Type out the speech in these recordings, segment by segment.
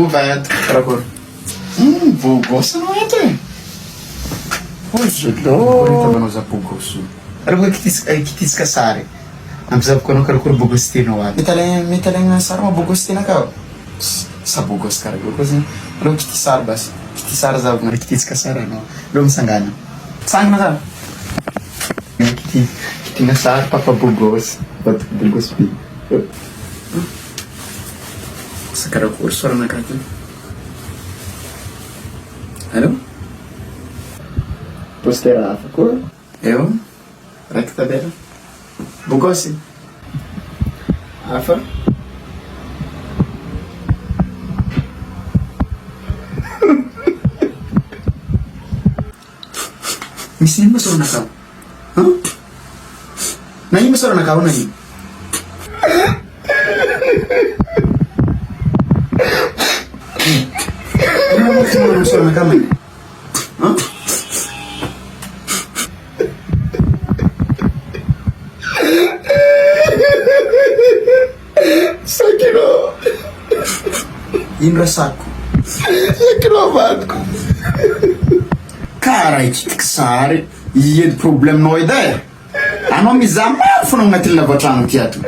vai karakory. Bogosy anao eto e. Itavanao za bogosy. Raha kitizika sary. Ampizavako anao karakory bogosy tianao ato. Mety alaigna sary ma bogosy tianakao. Sa bogosy karakory koa zany. Alô kity sary basy. Kity sary zavona kitizika sary anao. Alô misangana. Sangana za. Kitina sary papa bogosy. Bato bogosy be. Sa karakory soranaka ty. Allô? Poster hafa koa. Eo. Raiky tabela. Bogosy. Hafa. Misy ino soranakao? Na ino soranakao na ino? Ano soranakao na ino? Sakino. Ino rasako? Sakino avadiko. Kara ikitiky sary, edy probleminao edy e. Anao mizaha maro fona agnatin'ny lavatragno ty ato.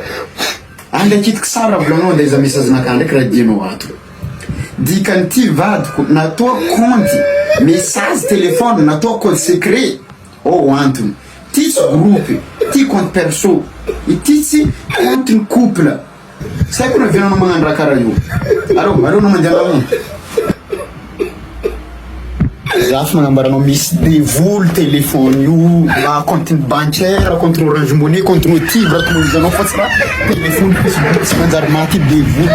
Ande ikitiky sary avolagnao andeha iza mesazinakà ndraiky raha dianao ato. Dikan'ity vadiko natoa compte message téléphone natoa code secret. Oh antony. Ty tsy groupe, ty compte perso, ity tsy compte ny couple. Sai kuna vianao magnano raha karaha io. Alô mandeha agny. Zafy magnambaranao misy devoly téléphone io, na compte bancaire, contre Orange Money, contre Motive, raha tomoizanao fa tsy raha téléphone sy manjary maty devoly.